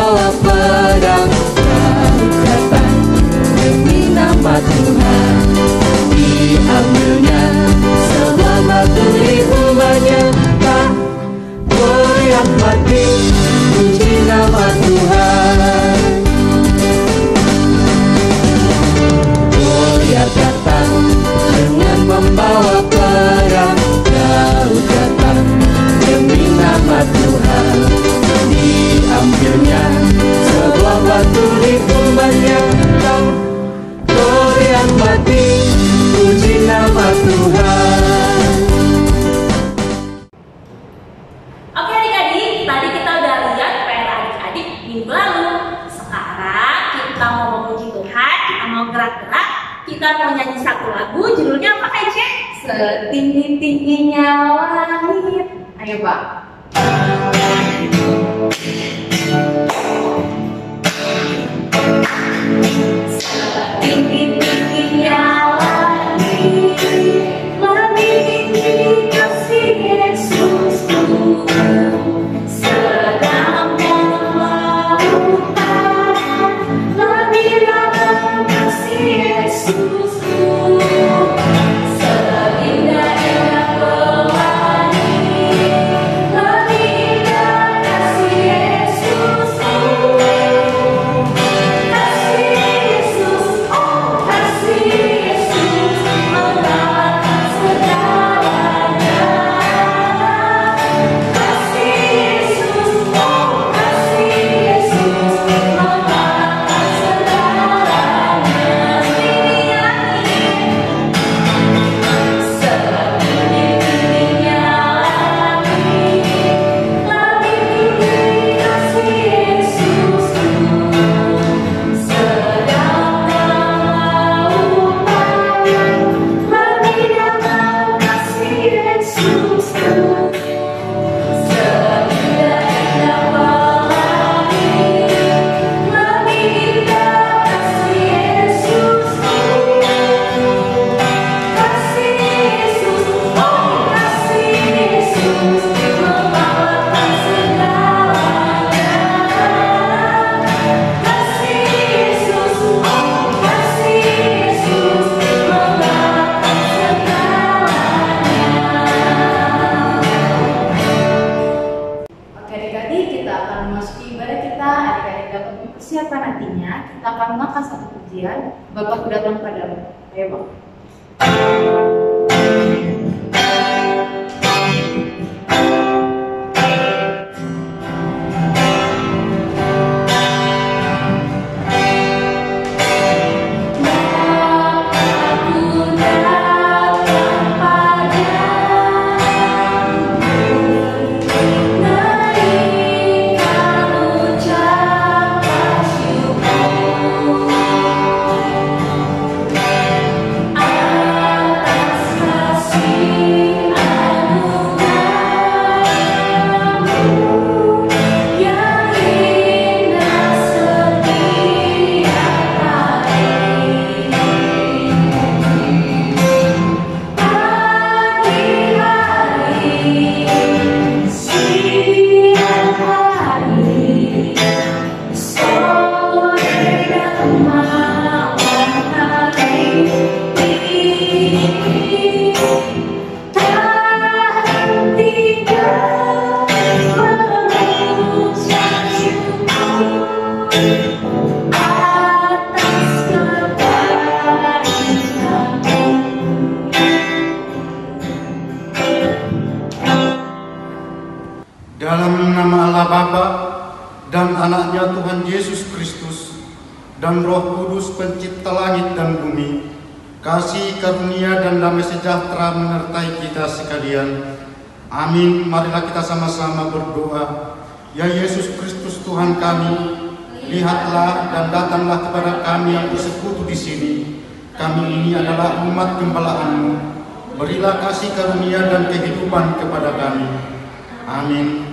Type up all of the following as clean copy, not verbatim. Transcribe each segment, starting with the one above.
membawa pedang, Daud datang demi nama Tuhan. Diambilnya semua batu di rumahnya, tak goyah mati, puji nama Tuhan. Goliat datang dengan membawa pedang, Daud datang demi nama Tuhan. Diambilnya sebuah batu di rumahnya, tak goyah mati, puji nama Tuhan. Oke adik-adik, tadi kita udah lihat PR adik-adik minggu lalu. Sekarang kita mau memuji Tuhan, kita mau gerak-gerak, kita mau nyanyi satu lagu, judulnya apa aja? Setinggi-tingginya langit. Ayo Pak. Setinggi-tingginya langit, lebih tinggi kasih Yesusku. Sedalam lautan, lebih dalam kasih Yesusku. Seindah-indah pelangi, lebih indah kasih Yesusku. Kasih Yesus, oh kasih Yesus, melahirkan segalanya. Kasih Yesus, oh kasih Yesus, melahirkan segalanya. Setinggi-tingginya langit, lebih tinggi kasih Yesusku. Sedalam lautan, lebih dalam kasih Yesusku. Seindah-indah pelangi, lebih indah kasih Yesusku. Kasih Yesus, oh kasih Yesus, melahirkan segalanya. Kasih Yesus, oh kasih Yesus, melahirkan segalanya. Oke adik-adik, kita akan memasuki ibadah kita. Adik-adik dapat mempersiapkan hatinya. Kita akan mengangkat satu pujian, Bapa ku datang padamu. Ayo Bang. Dalam nama Allah Bapa dan Anaknya Tuhan Yesus Kristus dan Roh Kudus pencipta langit dan bumi, kasih karunia dan damai sejahtera menyertai kita sekalian. Amin. Marilah kita sama-sama berdoa. Ya Yesus Kristus Tuhan kami, lihatlah dan datanglah kepada kami yang bersekutu di sini. Kami ini adalah umat gembala-Mu. Berilah kasih karunia dan kehidupan kepada kami. Amin.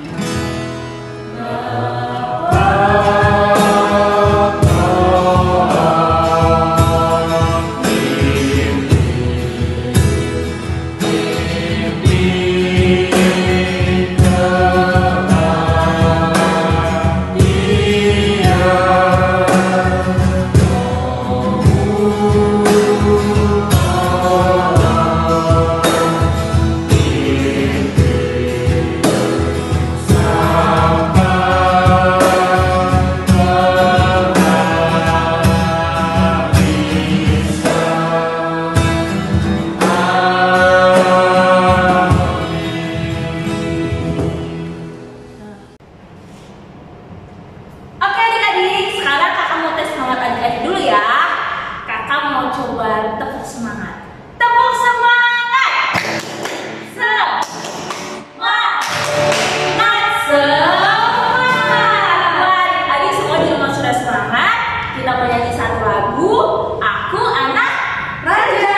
semangat. Tepuk semangat. Semangat. Adik-adik semua di rumah sudah semangat. Kita mau nyanyi satu lagu, Aku Anak Raja.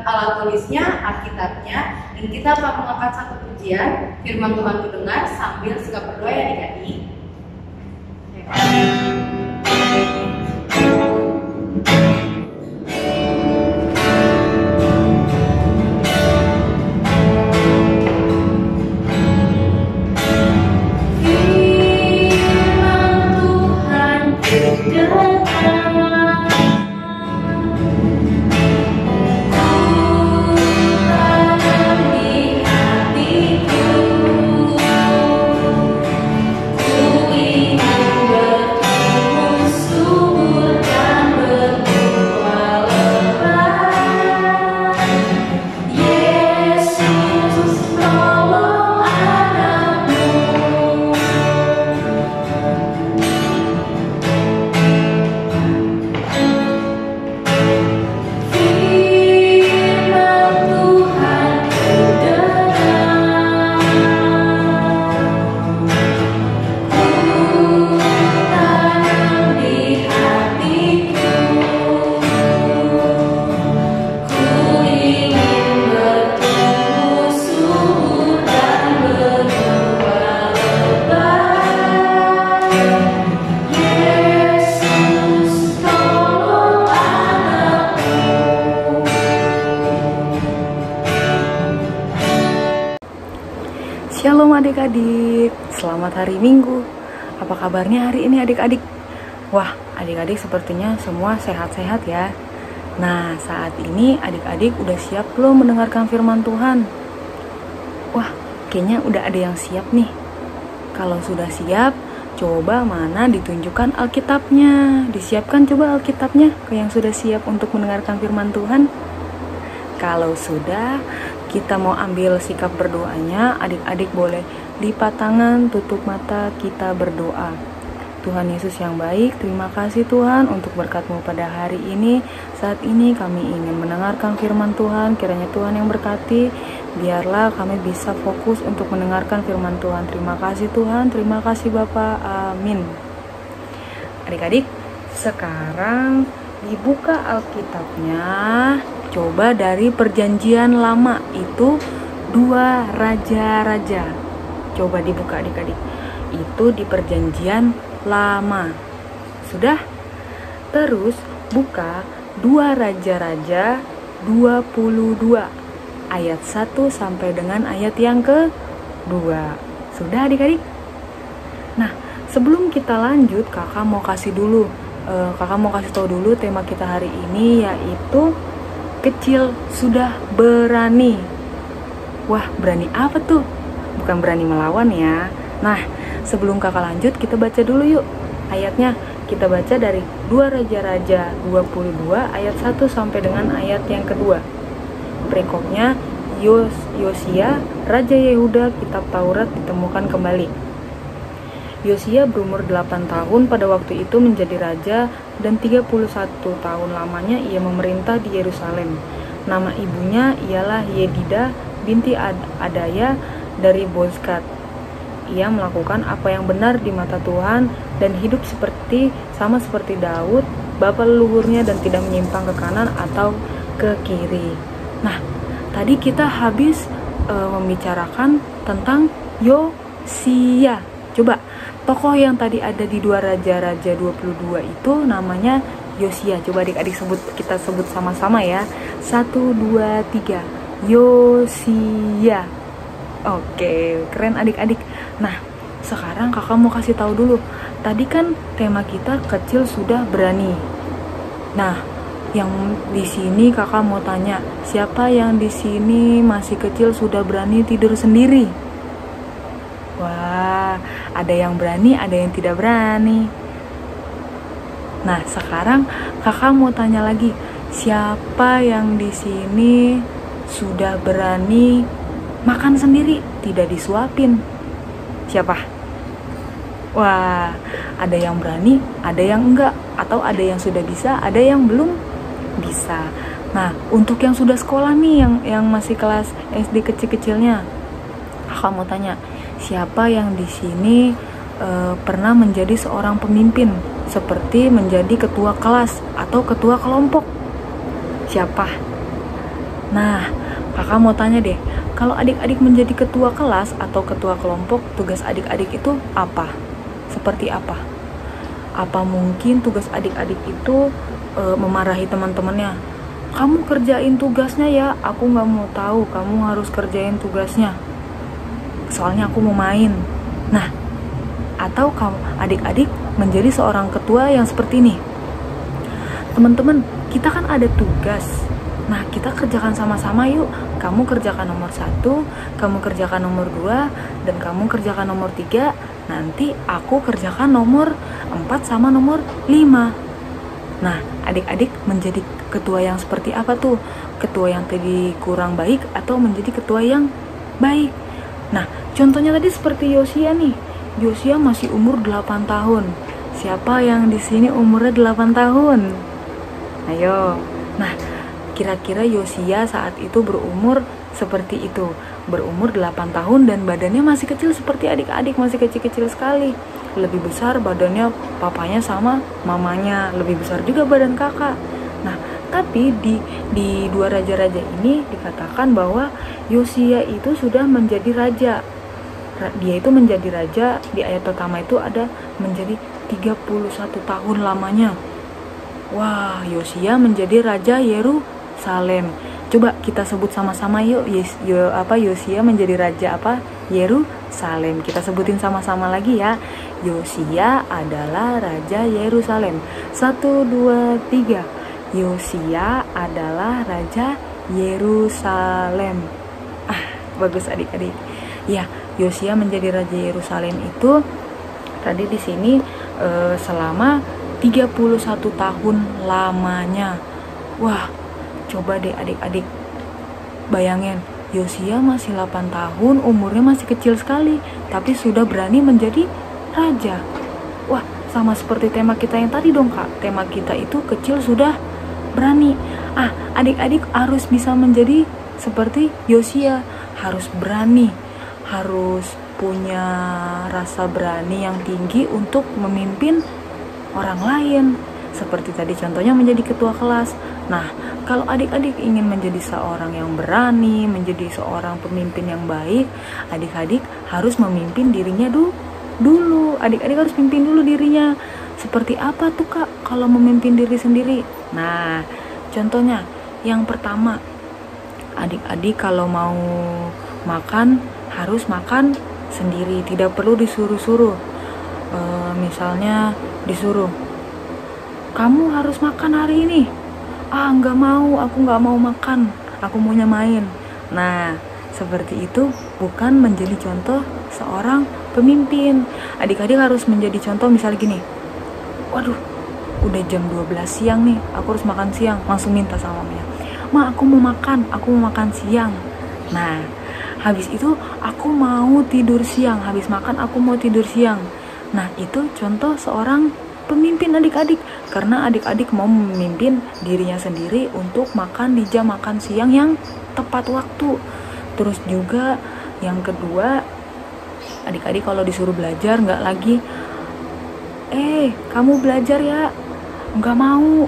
Alat tulisnya, Alkitabnya, dan kita akan mengangkat satu pujian firman Tuhan didengar sambil sikap berdoa ya adik-adik. Shalom adik-adik, selamat hari Minggu. Apa kabarnya hari ini adik-adik? Wah, adik-adik sepertinya semua sehat-sehat ya. Nah, saat ini adik-adik udah siap belum mendengarkan firman Tuhan? Wah, kayaknya udah ada yang siap nih. Kalau sudah siap, coba mana ditunjukkan Alkitabnya. Disiapkan coba Alkitabnya ke yang sudah siap untuk mendengarkan firman Tuhan. Kalau sudah, kita mau ambil sikap berdoanya. Adik-adik boleh lipat tangan, tutup mata, kita berdoa. Tuhan Yesus yang baik, terima kasih Tuhan untuk berkat-Mu pada hari ini. Saat ini kami ingin mendengarkan firman Tuhan. Kiranya Tuhan yang berkati, biarlah kami bisa fokus untuk mendengarkan firman Tuhan. Terima kasih Tuhan, terima kasih Bapa, amin. Adik-adik, sekarang dibuka Alkitabnya. Coba dari perjanjian lama, itu 2 raja-raja. Coba dibuka adik-adik. Itu di perjanjian lama. Sudah? Terus buka 2 raja-raja 22 ayat 1 sampai dengan ayat yang ke-2. Sudah adik-adik? Nah, sebelum kita lanjut, kakak mau kasih tahu dulu tema kita hari ini, yaitu kecil sudah berani. Wah, berani apa tuh? Bukan berani melawan ya. Nah, sebelum kakak lanjut, kita baca dulu yuk ayatnya. Kita baca dari 2 Raja-Raja 22 ayat 1 sampai dengan ayat yang kedua. Perikopnya, Yosia, Raja Yehuda, kitab Taurat ditemukan kembali. Yosia berumur 8 tahun pada waktu itu menjadi raja dan 31 tahun lamanya ia memerintah di Yerusalem. Nama ibunya ialah Yedida binti Adaya dari Bozkat. Ia melakukan apa yang benar di mata Tuhan dan hidup sama seperti Daud, bapa leluhurnya, dan tidak menyimpang ke kanan atau ke kiri. Nah, tadi kita habis membicarakan tentang Yosia. Coba, tokoh yang tadi ada di 2 Raja-Raja 22 itu namanya Yosia. Coba adik-adik kita sebut sama-sama ya. 1, 2, 3. Yosia. Oke, keren adik-adik. Nah, sekarang kakak mau kasih tahu dulu. Tadi kan tema kita kecil sudah berani. Nah, yang di sini kakak mau tanya, siapa yang di sini masih kecil sudah berani tidur sendiri? Wah, ada yang berani, ada yang tidak berani. Nah, sekarang kakak mau tanya lagi, siapa yang di sini sudah berani makan sendiri, tidak disuapin? Siapa? Wah, ada yang berani, ada yang enggak, atau ada yang sudah bisa, ada yang belum bisa. Nah, untuk yang sudah sekolah nih, yang masih kelas SD kecil-kecilnya, kakak mau tanya, siapa yang di sini pernah menjadi seorang pemimpin, seperti menjadi ketua kelas atau ketua kelompok? Siapa? Nah, kakak mau tanya deh, kalau adik-adik menjadi ketua kelas atau ketua kelompok, tugas adik-adik itu apa? Seperti apa? Apa mungkin tugas adik-adik itu memarahi teman-temannya? Kamu kerjain tugasnya ya, aku nggak mau tahu, kamu harus kerjain tugasnya. Soalnya aku mau main. Nah, atau kamu adik-adik menjadi seorang ketua yang seperti ini. Teman-teman, kita kan ada tugas. Nah, kita kerjakan sama-sama yuk. Kamu kerjakan nomor 1, kamu kerjakan nomor 2, dan kamu kerjakan nomor 3. Nanti aku kerjakan nomor 4 sama nomor 5. Nah, adik-adik menjadi ketua yang seperti apa tuh? Ketua yang tadi kurang baik atau menjadi ketua yang baik? Nah, contohnya tadi seperti Yosia nih. Yosia masih umur 8 tahun. Siapa yang di sini umurnya 8 tahun? Ayo. Nah, kira-kira Yosia saat itu berumur seperti itu. Berumur 8 tahun dan badannya masih kecil seperti adik-adik, masih kecil-kecil sekali. Lebih besar badannya papanya sama mamanya, lebih besar juga badan kakak. Nah, tapi di 2 raja-raja ini dikatakan bahwa Yosia itu sudah menjadi raja. Dia itu menjadi raja, di ayat pertama itu ada menjadi 31 tahun lamanya. Wah, Yosia menjadi raja Yerusalem. Coba kita sebut sama-sama yuk, Yosia menjadi raja apa? Yerusalem. Kita sebutin sama-sama lagi ya. Yosia adalah raja Yerusalem. 1, 2, 3. Yosia adalah raja Yerusalem. Bagus adik-adik. Ya, Yosia menjadi raja Yerusalem itu tadi di sini selama 31 tahun lamanya. Wah, coba deh adik-adik bayangin, Yosia masih 8 tahun, umurnya masih kecil sekali, tapi sudah berani menjadi raja. Wah, sama seperti tema kita yang tadi dong kak. Tema kita itu kecil sudah berani. Adik-adik harus bisa menjadi seperti Yosia, harus berani, harus punya rasa berani yang tinggi untuk memimpin orang lain. Seperti tadi contohnya menjadi ketua kelas. Nah, kalau adik-adik ingin menjadi seorang yang berani, menjadi seorang pemimpin yang baik, adik-adik harus memimpin dirinya dulu. Adik-adik harus pimpin dulu dirinya. Seperti apa tuh kak kalau memimpin diri sendiri? Nah, contohnya yang pertama, adik-adik kalau mau makan harus makan sendiri, tidak perlu disuruh-suruh. Misalnya disuruh, kamu harus makan hari ini. Nggak mau, aku nggak mau makan, aku maunya main. Nah, seperti itu bukan menjadi contoh seorang pemimpin. Adik-adik harus menjadi contoh, misalnya gini, waduh, udah jam 12 siang nih, aku harus makan siang. Langsung minta sama mamanya, Ma, aku mau makan siang. Nah, habis itu aku mau tidur siang, habis makan aku mau tidur siang. Nah, itu contoh seorang pemimpin adik-adik, karena adik-adik mau memimpin dirinya sendiri untuk makan di jam makan siang yang tepat waktu. Terus juga yang kedua, adik-adik kalau disuruh belajar nggak lagi kamu belajar ya, nggak mau.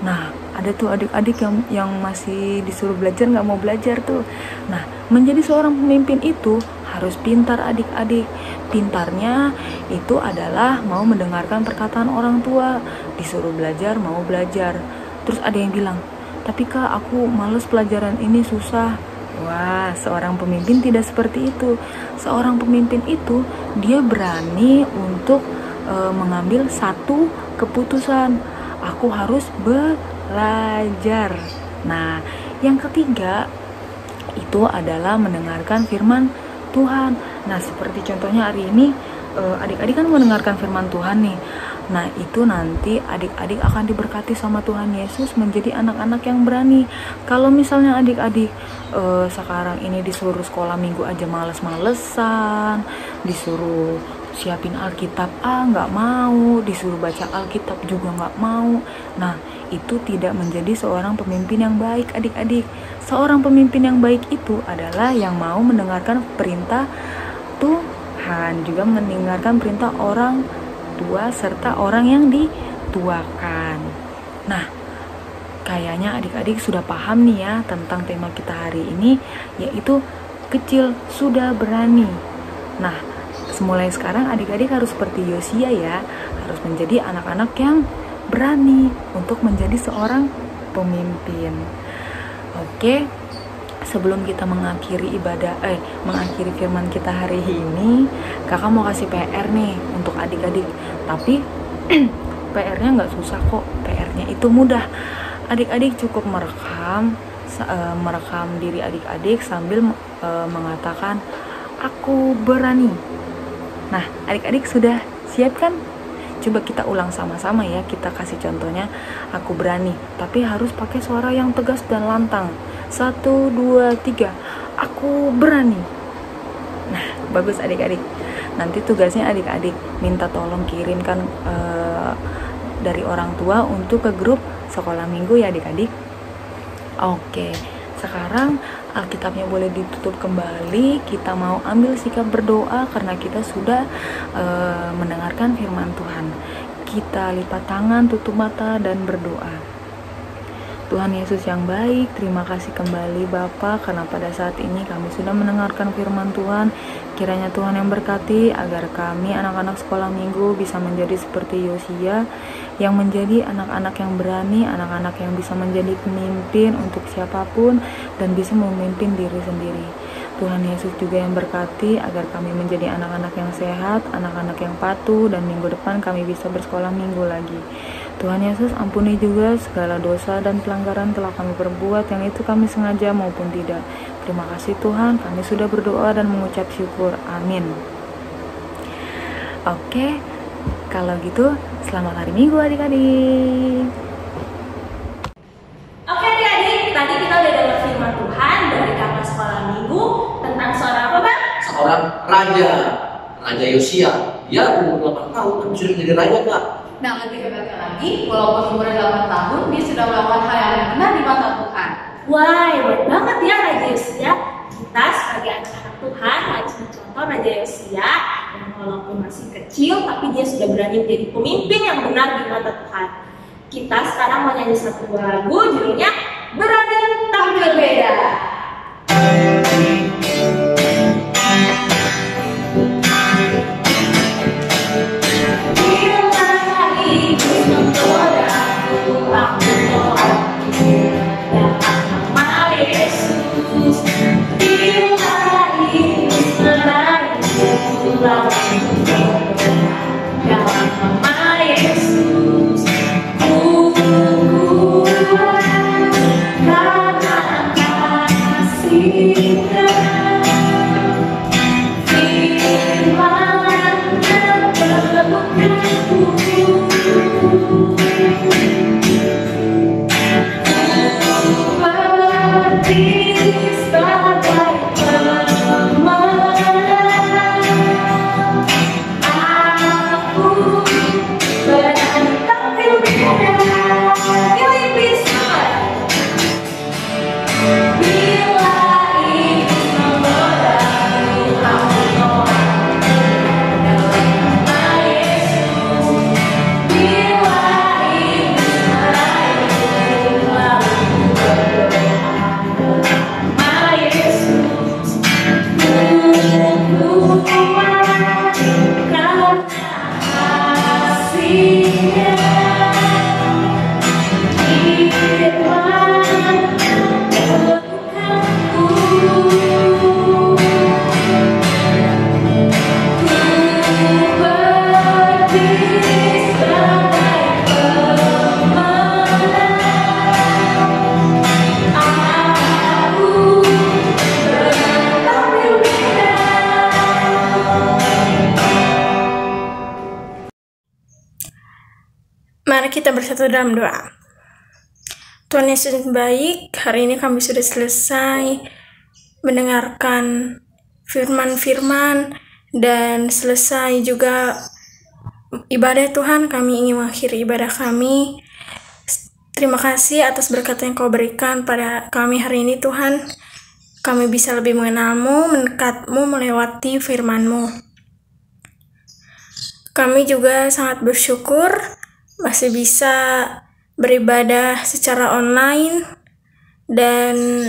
Nah, ada tuh adik-adik yang masih disuruh belajar nggak mau belajar tuh. Nah, menjadi seorang pemimpin itu harus pintar adik-adik. Pintarnya itu adalah mau mendengarkan perkataan orang tua, disuruh belajar mau belajar. Terus ada yang bilang, tapi kak aku males pelajaran ini susah. Wah, seorang pemimpin tidak seperti itu. Seorang pemimpin itu dia berani untuk mengambil satu keputusan. Aku harus belajar. Nah, yang ketiga itu adalah mendengarkan firman Tuhan. Nah, seperti contohnya hari ini adik-adik kan mendengarkan firman Tuhan nih. Nah, itu nanti adik-adik akan diberkati sama Tuhan Yesus menjadi anak-anak yang berani. Kalau misalnya adik-adik sekarang ini disuruh sekolah minggu aja males-malesan, disuruh siapin Alkitab nggak mau, disuruh baca Alkitab juga nggak mau. Nah, itu tidak menjadi seorang pemimpin yang baik adik-adik. Seorang pemimpin yang baik itu adalah yang mau mendengarkan perintah Tuhan, juga mendengarkan perintah orang tua serta orang yang dituakan. Nah, kayaknya adik-adik sudah paham nih ya tentang tema kita hari ini, yaitu kecil sudah berani. Nah, mulai sekarang adik-adik harus seperti Yosia ya, harus menjadi anak-anak yang berani untuk menjadi seorang pemimpin. Oke, sebelum kita mengakhiri mengakhiri firman kita hari ini, kakak mau kasih PR nih untuk adik-adik. Tapi PR-nya nggak susah kok, PR-nya itu mudah. Adik-adik cukup merekam diri adik-adik sambil mengatakan aku berani. Nah, adik-adik sudah siap kan? Coba kita ulang sama-sama ya, kita kasih contohnya. Aku berani, tapi harus pakai suara yang tegas dan lantang. 1, 2, 3, aku berani. Nah, bagus adik-adik. Nanti tugasnya adik-adik minta tolong kirimkan dari orang tua untuk ke grup sekolah minggu ya adik-adik. Oke, sekarang Alkitabnya boleh ditutup kembali. Kita mau ambil sikap berdoa karena kita sudah mendengarkan firman Tuhan. Kita lipat tangan, tutup mata dan berdoa. Tuhan Yesus yang baik, terima kasih kembali Bapa karena pada saat ini kami sudah mendengarkan firman Tuhan. Kiranya Tuhan yang berkati agar kami anak-anak sekolah minggu bisa menjadi seperti Yosia, yang menjadi anak-anak yang berani, anak-anak yang bisa menjadi pemimpin untuk siapapun dan bisa memimpin diri sendiri. Tuhan Yesus juga yang berkati agar kami menjadi anak-anak yang sehat, anak-anak yang patuh, dan minggu depan kami bisa bersekolah minggu lagi. Tuhan Yesus ampuni juga segala dosa dan pelanggaran telah kami perbuat, yang itu kami sengaja maupun tidak. Terima kasih Tuhan, kami sudah berdoa dan mengucap syukur. Amin. Oke, kalau gitu selamat hari Minggu adik-adik. Oke adik-adik, tadi kita udah dengar firman Tuhan dari kakak sekolah minggu tentang seorang apa Bang? Seorang Raja Yosia. Ya, umur 8 tahun tapi sudah menjadi raja Kak. Nah, lebih hebatnya lagi, walaupun umurnya 8 tahun, dia sudah melakukan hal yang benar di mata Tuhan. Wah, hebat banget ya Raja Yosia. Kita sebagai anak-anak Tuhan harus mencontoh Raja Yosia yang walaupun masih kecil, tapi dia sudah berani menjadi pemimpin yang benar di mata Tuhan. Kita sekarang mau nyanyi satu lagu, judulnya Berani Tampil Beda. Sebagai Mari kita bersatu dalam doa. Tuhan Yesus baik, hari ini kami sudah selesai mendengarkan firman-firman dan selesai juga ibadah Tuhan. Kami ingin mengakhiri ibadah kami. Terima kasih atas berkat yang Kau berikan pada kami hari ini Tuhan. Kami bisa lebih mengenal-Mu, mendekat-Mu, melewati firman-Mu. Kami juga sangat bersyukur masih bisa beribadah secara online, dan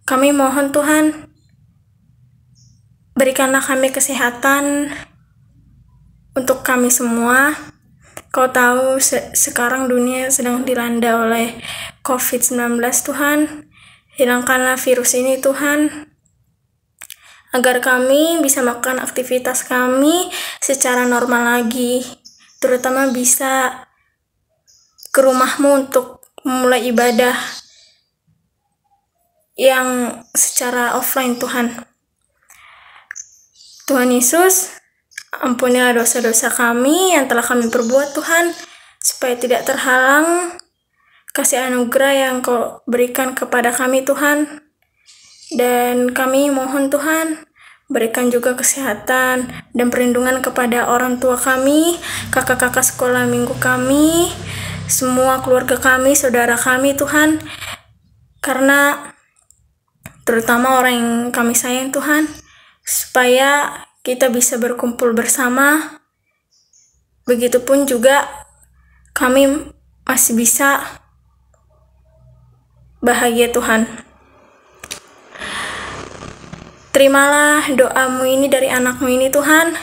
kami mohon Tuhan, berikanlah kami kesehatan untuk kami semua. Kau tahu sekarang dunia sedang dilanda oleh COVID-19 Tuhan. Hilangkanlah virus ini Tuhan, agar kami bisa melakukan aktivitas kami secara normal lagi, terutama bisa ke rumah-Mu untuk memulai ibadah yang secara offline Tuhan. Tuhan Yesus, ampunilah dosa-dosa kami yang telah kami perbuat Tuhan, supaya tidak terhalang kasih anugerah yang Kau berikan kepada kami Tuhan. Dan kami mohon Tuhan, berikan juga kesehatan dan perlindungan kepada orang tua kami, kakak-kakak sekolah minggu kami, semua keluarga kami, saudara kami Tuhan. Karena terutama orang yang kami sayang Tuhan, supaya kita bisa berkumpul bersama. Begitupun juga kami masih bisa bahagia Tuhan. Terimalah doa-Mu ini dari anak-Mu ini Tuhan.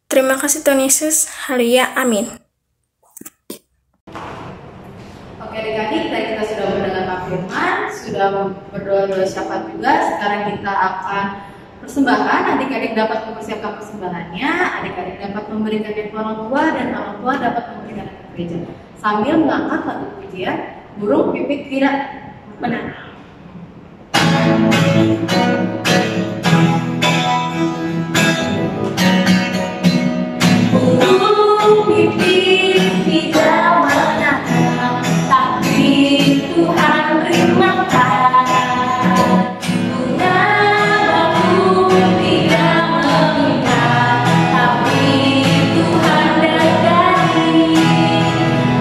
Terima kasih Tuhan Yesus. Haleluya. Amin. Oke adik-adik, tadi kita sudah mendengarkan firman, sudah berdoa-doa syafaat juga. Sekarang kita akan persembahkan. Adik-adik dapat mempersiapkan persembahannya. Adik-adik dapat memberikan ke orang tua, dan orang tua dapat memberikan ke gereja. Sambil mengangkat lagu pujian, burung pipit tidak menang. Burung pipit tidak menang, tapi Tuhan beri makan. Bunga batu tidak meminta, tapi Tuhan dekati.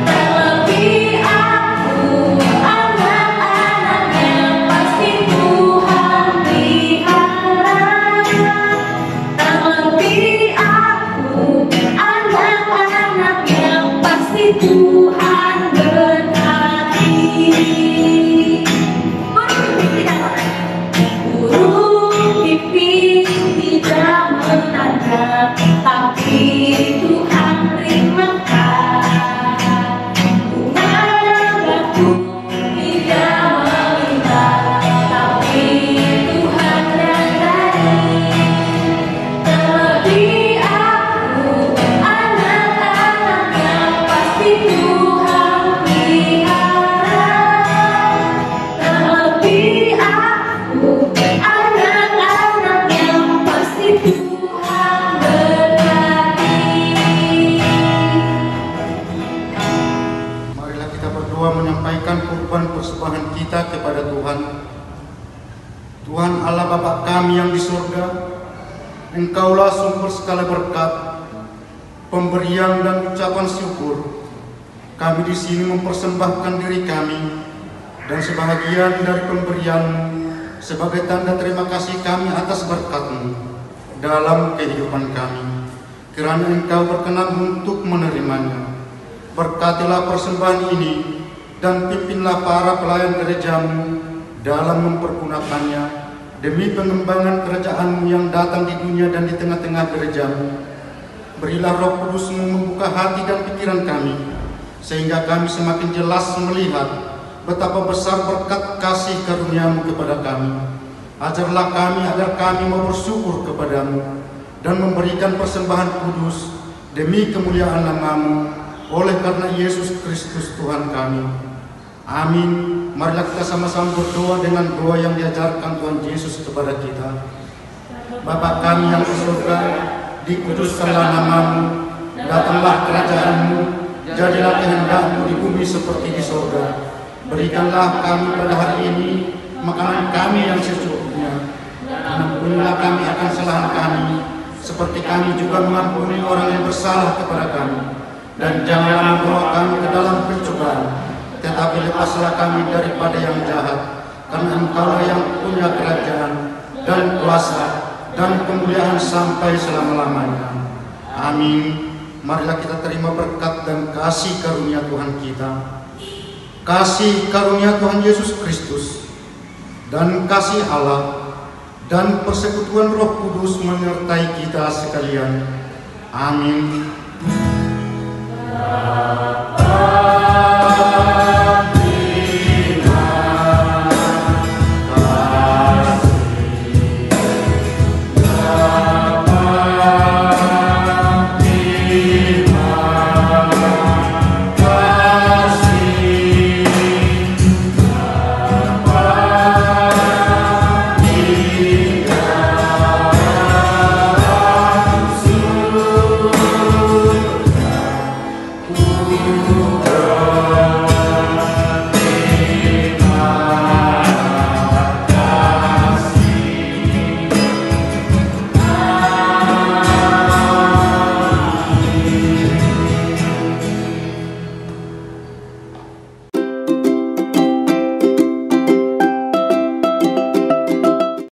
Terlebih aku, anak-anaknya, pasti Tuhan pelihara. Terlebih aku, anak-anaknya, pasti Tuhan berkati. Burung pipit tidak menangkap, tapi Tuhan beri makan. Bunga batu tidak meminta, tapi Tuhan dekati. Terlebih aku, anak-anaknya, pasti Tuhan pelihara. Terlebih aku, anak-anaknya, pasti Tuhan berkati. Marilah kita berdoa menyampaikan kurban persembahan kita kepada Tuhan. Tuhan Allah Bapa kami yang di surga, Engkaulah sumber segala berkat, pemberian dan ucapan syukur. Kami di sini mempersembahkan diri kami dan sebahagian dari pemberian sebagai tanda terima kasih kami atas berkat-Mu dalam kehidupan kami. Kiranya Engkau berkenan untuk menerimanya. Berkatilah persembahan ini dan pimpinlah para pelayan gereja-Mu dalam mempergunakannya demi pengembangan kerajaan-Mu yang datang di dunia dan di tengah-tengah gereja-Mu. Berilah Roh Kudus-Mu membuka hati dan pikiran kami, sehingga kami semakin jelas melihat betapa besar berkat kasih karunia-Mu kepada kami. Ajarlah kami agar kami mau bersyukur kepadamu dan memberikan persembahan kudus demi kemuliaan nama-Mu oleh karena Yesus Kristus Tuhan kami. Amin. Marilah kita sama-sama berdoa dengan doa yang diajarkan Tuhan Yesus kepada kita. Bapa kami yang di surga, dikuduskanlah nama-Mu, datanglah kerajaan-Mu, jadilah kehendak-Mu di bumi seperti di surga. Berikanlah kami pada hari ini makanan kami yang secukupnya. Ampunilah kami akan kesalahan kami, seperti kami juga mengampuni orang yang bersalah kepada kami. Dan janganlah membawa kami ke dalam pencobaan, tetapi lepaslah kami daripada yang jahat. Karena Engkau yang punya kerajaan dan kuasa dan kemuliaan sampai selama-lamanya. Amin. Marilah kita terima berkat dan kasih karunia Tuhan kita. Kasih karunia Tuhan Yesus Kristus dan kasih Allah dan persekutuan Roh Kudus menyertai kita sekalian. Amin.